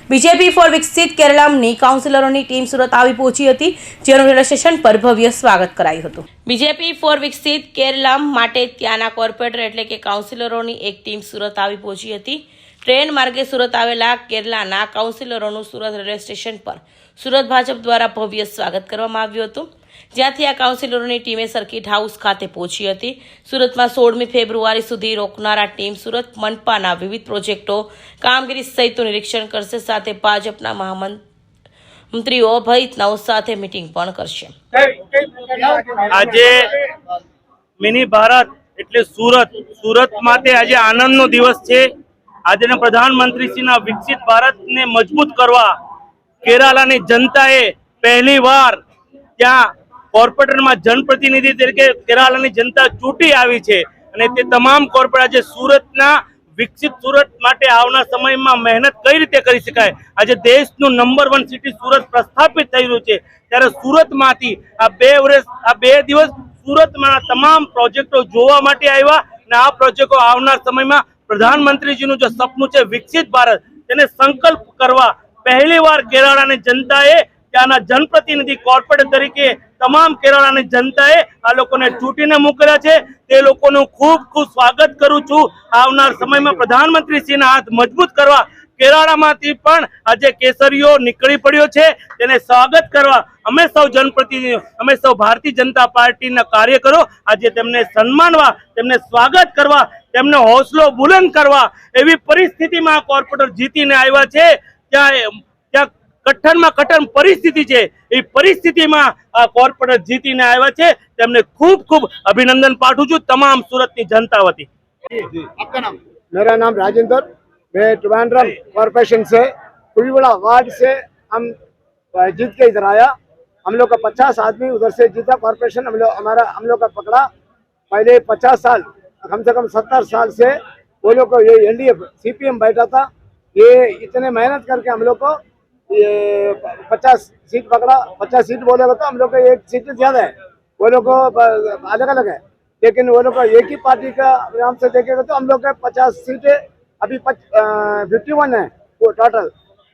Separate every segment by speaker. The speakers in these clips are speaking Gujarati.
Speaker 1: બીજેપી ફોર વિકસિત કેરળની કાઉન્સિલરોની ટીમ સુરત આવી પહોંચી હતી, જેનું રેલવે સ્ટેશન પર ભવ્ય સ્વાગત કરાયું હતું। બીજેપી ફોર વિકસિત કેરળ માટે ત્યાંના કોર્પોરેટર એટલે કે કાઉન્સિલરોની એક ટીમ સુરત આવી પહોંચી હતી। ટ્રેન માર્ગે સુરત આવેલા કેરળના કાઉન્સિલરોનું સુરત રેલવે સ્ટેશન પર સુરત ભાજપ દ્વારા ભવ્ય સ્વાગત કરવામાં આવ્યું હતું, જ્યાંથી આ કાઉન્સિલરોની ટીમે સર્કિટ હાઉસ ખાતે પહોંચી હતી। સુરતમાં 16મી ફેબ્રુઆરી સુધી રોકનારા ટીમ સુરત મનપાના વિવિધ પ્રોજેક્ટો કામગીરી સહિતનું નિરીક્ષણ કરશે, સાથે ભાજપના મહામંત્રીઓ ભહિતનાઓ સાથે મીટિંગ પણ કરશે।
Speaker 2: આજે મિની ભારત એટલે સુરત માટે આજે આનંદનો દિવસ છે। આજના પ્રધાનમંત્રીશ્રીના વિકસિત ભારતને મજબૂત કરવા કેરાલાની જનતાએ પહેલીવાર ત્યાં કોર્પોરેટરમાં જનપ્રતિનિધિ તરીકે કેરાલાની જનતા ચૂંટી આવી છે અને તે તમામ કોર્પોરેટ આજે સુરતના વિકસિત સુરત માટે આવનાર સમયમાં મહેનત કઈ રીતે કરી શકાય, આજે દેશનું નંબર 1 સિટી સુરત પ્રસ્થાપિત થઈ રહ્યું છે, ત્યારે સુરતમાંથી આ 2 દિવસ સુરતમાં તમામ પ્રોજેક્ટો જોવા માટે આવ્યા અને આ પ્રોજેક્ટો આવનાર સમયમાં પ્રધાનમંત્રીજીનું જે સપનું છે વિકસિત ભારત, તેને સંકલ્પ કરવા પહેલીવાર કેરાલાની જનતાએ ત્યાંના જનપ્રતિનિધિ કોર્પોરેટર તરીકે તમામ કેરાલાની જનતાએ આ લોકોને ચૂંટીને મોકલ્યા છે। તે લોકોનું ખૂબ ખૂબ સ્વાગત કરું છું। આવનાર સમયમાં પ્રધાનમંત્રીશ્રીના હાથ મજબૂત કરવા કેરાલામાંથી પણ આજે કેસરીઓ નીકળી પડ્યો છે, તેને સ્વાગત કરવા અમે સૌ જનપ્રતિનિધિઓ, અમે સૌ ભારતીય જનતા પાર્ટીના કાર્યકરો આજે તેમને સન્માનવા, તેમને સ્વાગત કરવા, તેમને હોસલો બુલંદ કરવા એવી પરિસ્થિતિમાં કોર્પોરેટર જીતીને આવ્યા છે। ત્યાં કઠણમાં કઠણ પરિસ્થિતિ છે, એ પરિસ્થિતિમાં આ કોર્પોરેટર જીતીને આવ્યા છે, તેમને ખૂબ ખૂબ અભિનંદન પાઠવું છું તમામ સુરતની जनता वती।
Speaker 3: आपका नाम? मेरा नाम राजेंद्र, मैं ट्रिवांड्रम कॉर्पोरेशन से पुलवड़ा वार्ड से हम जीत के इधर आया। हम लोग का 50 आदमी उधर से जीता कॉर्पोरेशन, हम लोग का पकड़ा। पहले 50 साल कम से कम 70 साल से वो लोग को ये एलडीएफ सीपीएम बैठा था, ये इतने मेहनत करके हम लोग को ये 50 सीट पकड़ा। 50 सीट बोलेगा तो हम लोग का 1 सीट ज्यादा है, वो लोग को अलग अलग है, लेकिन वो लोग का एक ही पार्टी का नाम से देखेगा तो हम लोग का 50 सीटें अभी 51 है वो टोटल।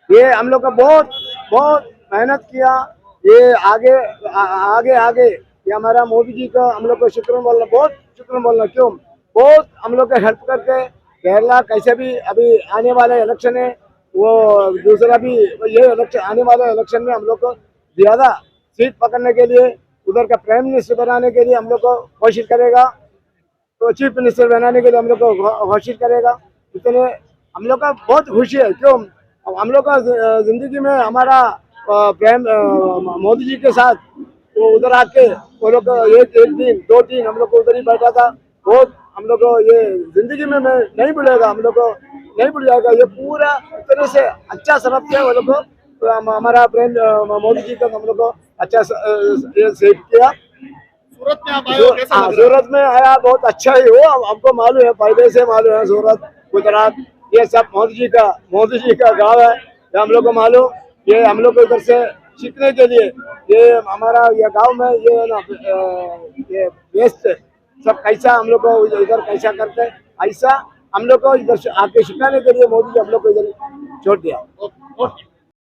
Speaker 3: ये हम लोग का बहुत मेहनत किया। ये आगे ये हमारा मोदी जी का हम लोग को शुक्र बोलना क्यों, बहुत हम लोग का हेल्प करके केरला कैसे भी अभी आने वाले इलेक्शन है, वो दूसरा भी ये इलेक्शन आने वाले इलेक्शन में हम लोग को ज़्यादा सीट पकड़ने के लिए उधर का प्राइम मिनिस्टर बनाने के लिए हम लोग को कोशिश करेगा, तो चीफ मिनिस्टर बनाने के लिए हम लोग को कोशिश करेगा। इतने हम लोग का बहुत खुशी है, क्यों हम लोग का जिंदगी में हमारा प्राइम मोदी जी के साथ वो उधर आके वो लोग एक दिन 2 दिन हम लोग को उधर ही बैठा था। बहुत हम लोग को ये जिंदगी में नहीं भूलेगा, हम लोग को नहीं भूल जाएगा। ये पूरा इतने से अच्छा सरफ से वो लोग को हमारा प्राइम मोदी जी का हम लोग को अच्छा ये सेव किया। सूरत में आप आए, सूरत में आया बहुत अच्छा ही हो, हमको मालूम है, पहले से मालूम है। सूरत गुजरात ये सब मोदी जी का गांव है, हम लोग को मालूम। ये हम लोग को इधर से सीखने के लिए ये हमारा ये गांव में ये ना ये वेस्ट सब कैसा हम लोग को इधर कैसा करते हैं, ऐसा हम लोग को इधर आके सिखाने के लिए मोदी जी हम लोग को इधर छोड़ दिया।